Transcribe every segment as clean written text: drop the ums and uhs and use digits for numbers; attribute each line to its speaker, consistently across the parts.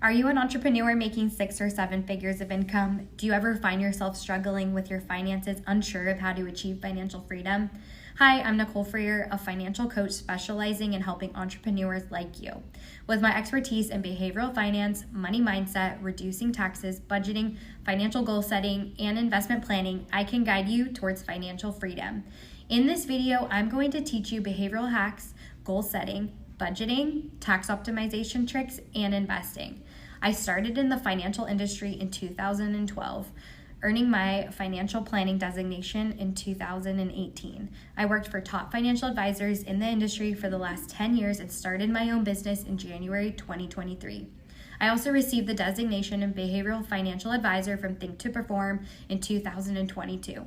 Speaker 1: Are you an entrepreneur making 6 or 7 figures of income? Do you ever find yourself struggling with your finances, unsure of how to achieve financial freedom? Hi, I'm Nicole Freer, a financial coach specializing in helping entrepreneurs like you. With my expertise in behavioral finance, money mindset, reducing taxes, budgeting, financial goal setting, and investment planning, I can guide you towards financial freedom. In this video, I'm going to teach you behavioral hacks, goal setting, budgeting, tax optimization tricks, and investing. I started in the financial industry in 2012, earning my financial planning designation in 2018. I worked for top financial advisors in the industry for the last 10 years and started my own business in January 2023. I also received the designation of Behavioral Financial Advisor from Think to Perform in 2022.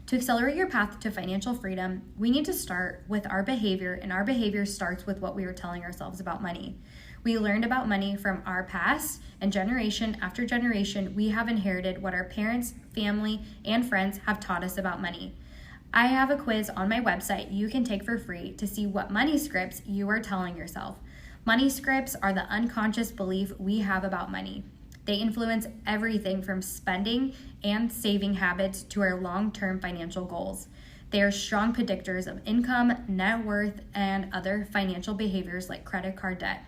Speaker 1: To accelerate your path to financial freedom, we need to start with our behavior, and our behavior starts with what we are telling ourselves about money. We learned about money from our past, and generation after generation, we have inherited what our parents, family, and friends have taught us about money. I have a quiz on my website you can take for free to see what money scripts you are telling yourself. Money scripts are the unconscious belief we have about money. They influence everything from spending and saving habits to our long-term financial goals. They are strong predictors of income, net worth, and other financial behaviors like credit card debt.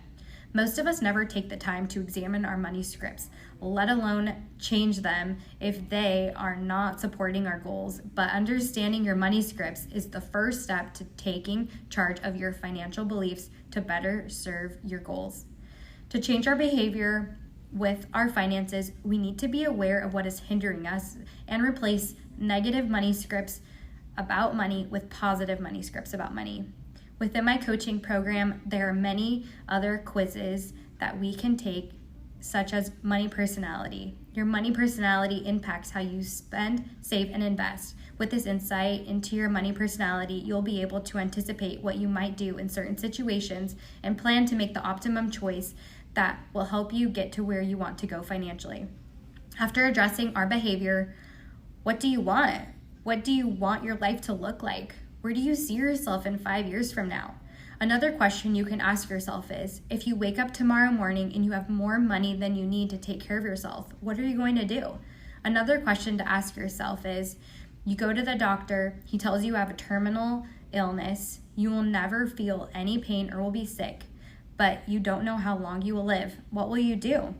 Speaker 1: Most of us never take the time to examine our money scripts, let alone change them if they are not supporting our goals. But understanding your money scripts is the first step to taking charge of your financial beliefs to better serve your goals. To change our behavior with our finances, we need to be aware of what is hindering us and replace negative money scripts about money with positive money scripts about money. Within my coaching program, there are many other quizzes that we can take, such as money personality. Your money personality impacts how you spend, save, and invest. With this insight into your money personality, you'll be able to anticipate what you might do in certain situations and plan to make the optimum choice that will help you get to where you want to go financially. After addressing our behavior, what do you want? What do you want your life to look like? Where do you see yourself in 5 years from now? Another question you can ask yourself is, if you wake up tomorrow morning and you have more money than you need to take care of yourself, what are you going to do? Another question to ask yourself is, you go to the doctor, he tells you have a terminal illness, you will never feel any pain or will be sick, but you don't know how long you will live. What will you do?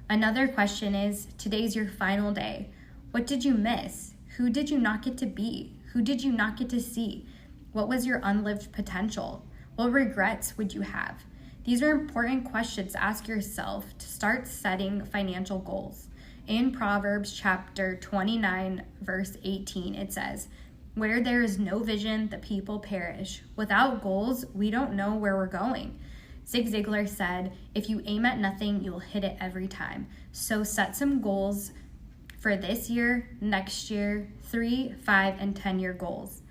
Speaker 1: Another question is, today's your final day. What did you miss? Who did you not get to be? Who did you not get to see? What was your unlived potential? What regrets would you have? These are important questions to ask yourself to start setting financial goals. In Proverbs chapter 29, verse 18, it says, "Where there is no vision, the people perish. Without goals, we don't know where we're going." Zig Ziglar said, "If you aim at nothing, you'll hit it every time." So set some goals for this year, next year, 3, 5, and 10-year goals.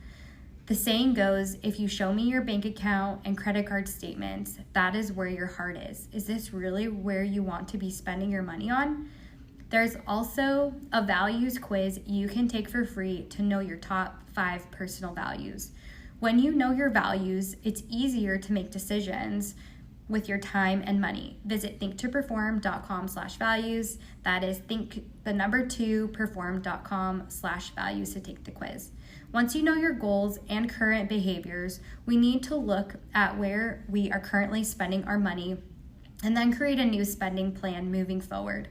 Speaker 1: The saying goes, if you show me your bank account and credit card statements, that is where your heart is. Is this really where you want to be spending your money on? There's also a values quiz you can take for free to know your top 5 personal values. When you know your values, it's easier to make decisions with your time and money. Visit thinktoperform.com/values. That is perform.com/values to take the quiz. Once you know your goals and current behaviors, we need to look at where we are currently spending our money and then create a new spending plan moving forward.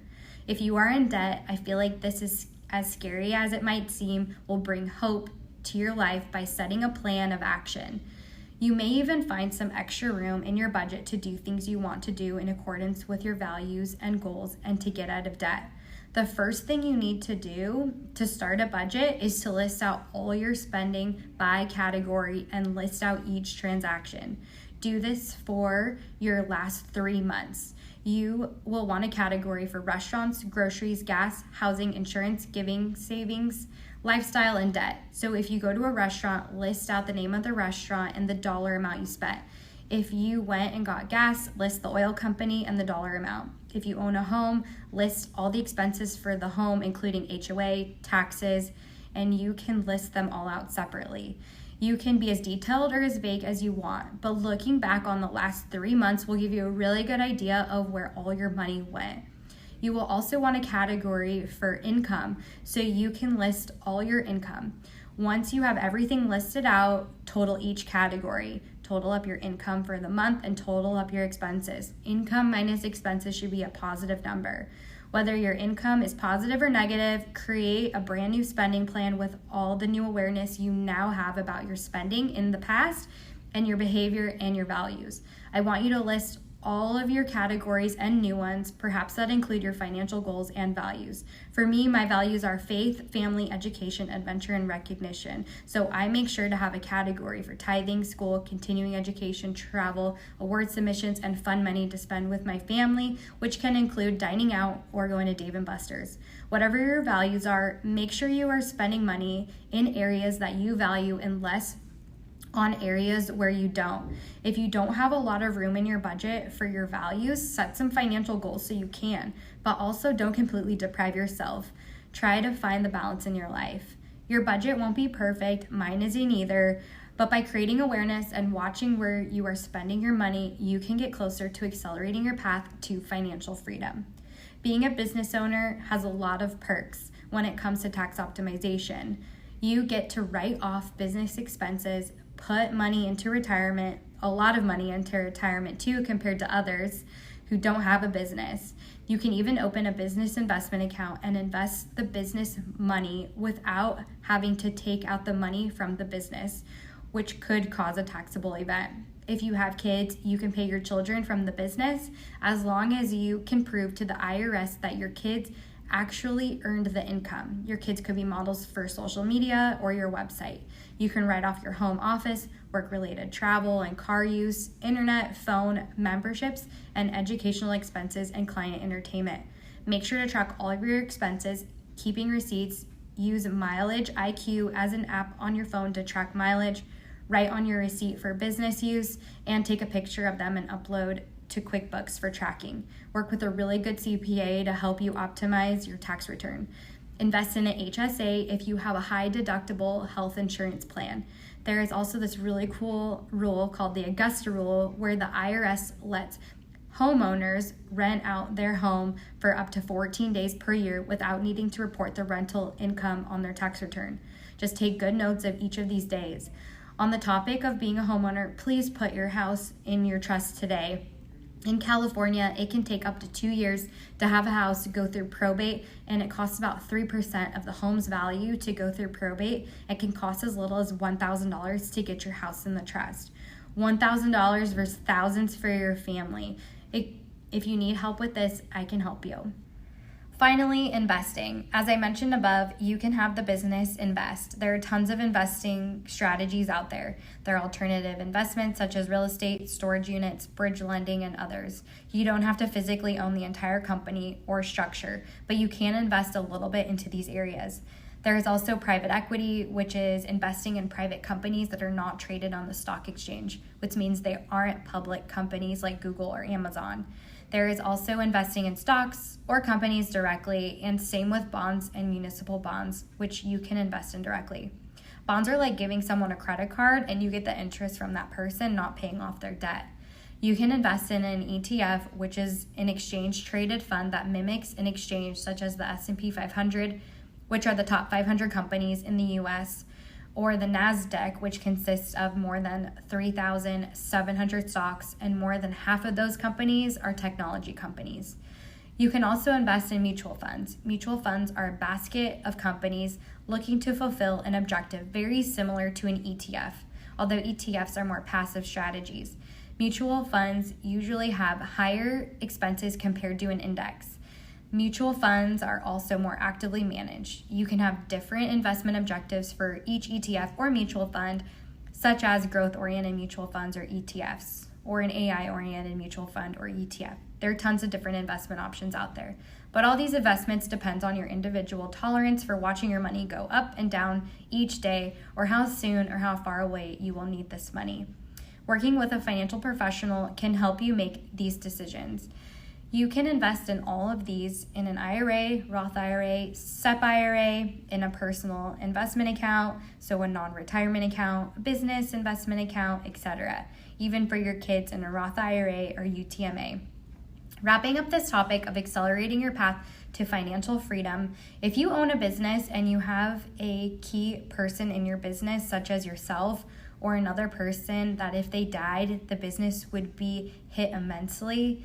Speaker 1: If you are in debt, I feel like this is, as scary as it might seem, will bring hope to your life by setting a plan of action. You may even find some extra room in your budget to do things you want to do in accordance with your values and goals and to get out of debt. The first thing you need to do to start a budget is to list out all your spending by category and list out each transaction. Do this for your last 3 months. You will want a category for restaurants, groceries, gas, housing, insurance, giving, savings, lifestyle, and debt. So if you go to a restaurant, list out the name of the restaurant and the dollar amount you spent. If you went and got gas, list the oil company and the dollar amount. If you own a home, list all the expenses for the home, including HOA, taxes, and you can list them all out separately. You can be as detailed or as vague as you want, but looking back on the last 3 months will give you a really good idea of where all your money went. You will also want a category for income so you can list all your income. Once you have everything listed out, total each category. Total up your income for the month and total up your expenses. Income minus expenses should be a positive number. Whether your income is positive or negative, create a brand new spending plan with all the new awareness you now have about your spending in the past and your behavior and your values. I want you to list all of your categories and new ones, perhaps that include your financial goals and values. For me, my values are faith, family, education, adventure, and recognition. So I make sure to have a category for tithing, school, continuing education, travel, award submissions, and fun money to spend with my family, which can include dining out or going to Dave & Buster's. Whatever your values are, make sure you are spending money in areas that you value and less on areas where you don't. If you don't have a lot of room in your budget for your values, set some financial goals so you can, but also don't completely deprive yourself. Try to find the balance in your life. Your budget won't be perfect, mine isn't either, but by creating awareness and watching where you are spending your money, you can get closer to accelerating your path to financial freedom. Being a business owner has a lot of perks when it comes to tax optimization. You get to write off business expenses, put money into retirement, a lot of money into retirement too compared to others who don't have a business. You can even open a business investment account and invest the business money without having to take out the money from the business, which could cause a taxable event. If you have kids, you can pay your children from the business as long as you can prove to the IRS that your kids actually earned the income. Your kids could be models for social media or your website. You can write off your home office, work-related travel and car use, internet, phone, memberships, and educational expenses and client entertainment. Make sure to track all of your expenses, keeping receipts. Use Mileage IQ as an app on your phone to track mileage. Write on your receipt for business use and take a picture of them and upload to QuickBooks for tracking. Work with a really good CPA to help you optimize your tax return. Invest in an HSA if you have a high deductible health insurance plan. There is also this really cool rule called the Augusta Rule where the IRS lets homeowners rent out their home for up to 14 days per year without needing to report the rental income on their tax return. Just take good notes of each of these days. On the topic of being a homeowner, please put your house in your trust today. In California, it can take up to 2 years to have a house go through probate, and it costs about 3% of the home's value to go through probate. It can cost as little as $1,000 to get your house in the trust. $1,000 versus thousands for your family. If you need help with this, I can help you. Finally, investing. As I mentioned above, you can have the business invest. There are tons of investing strategies out there. There are alternative investments such as real estate, storage units, bridge lending, and others. You don't have to physically own the entire company or structure, but you can invest a little bit into these areas. There is also private equity, which is investing in private companies that are not traded on the stock exchange, which means they aren't public companies like Google or Amazon. There is also investing in stocks or companies directly, and same with bonds and municipal bonds, which you can invest in directly. Bonds are like giving someone a credit card and you get the interest from that person not paying off their debt. You can invest in an ETF, which is an exchange-traded fund that mimics an exchange such as the S&P 500, which are the top 500 companies in the US, or the NASDAQ, which consists of more than 3,700 stocks, and more than half of those companies are technology companies. You can also invest in mutual funds. Mutual funds are a basket of companies looking to fulfill an objective very similar to an ETF, although ETFs are more passive strategies. Mutual funds usually have higher expenses compared to an index. Mutual funds are also more actively managed. You can have different investment objectives for each ETF or mutual fund, such as growth-oriented mutual funds or ETFs, or an AI-oriented mutual fund or ETF. There are tons of different investment options out there. But all these investments depends on your individual tolerance for watching your money go up and down each day, or how soon or how far away you will need this money. Working with a financial professional can help you make these decisions. You can invest in all of these in an IRA, Roth IRA, SEP IRA, in a personal investment account, so a non-retirement account, a business investment account, etc. Even for your kids in a Roth IRA or UTMA. Wrapping up this topic of accelerating your path to financial freedom, if you own a business and you have a key person in your business, such as yourself or another person that if they died, the business would be hit immensely,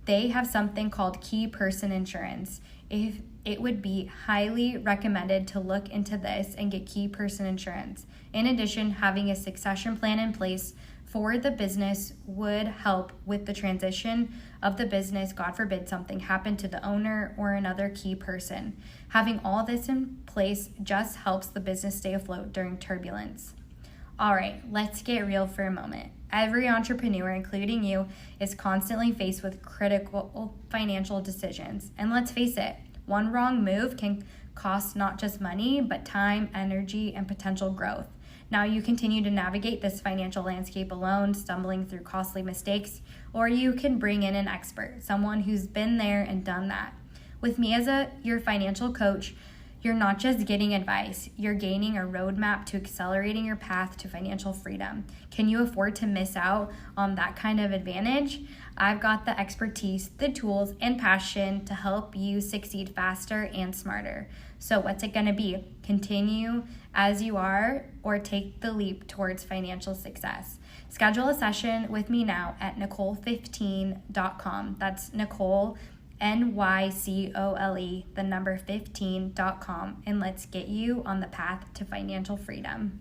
Speaker 1: they have something called key person insurance. If it would be highly recommended to look into this and get key person insurance. In addition, having a succession plan in place for the business would help with the transition of the business. God forbid something happened to the owner or another key person. Having all this in place just helps the business stay afloat during turbulence. All right, let's get real for a moment. Every entrepreneur, including you, is constantly faced with critical financial decisions. And let's face it, one wrong move can cost not just money, but time, energy, and potential growth. Now you continue to navigate this financial landscape alone, stumbling through costly mistakes, or you can bring in an expert, someone who's been there and done that. With me as your financial coach, you're not just getting advice, you're gaining a roadmap to accelerating your path to financial freedom. Can you afford to miss out on that kind of advantage? I've got the expertise, the tools, and passion to help you succeed faster and smarter. So what's it gonna be? Continue as you are or take the leap towards financial success? Schedule a session with me now at Nicole15.com. That's Nicole, NYCOLE, the number 15.com, and let's get you on the path to financial freedom.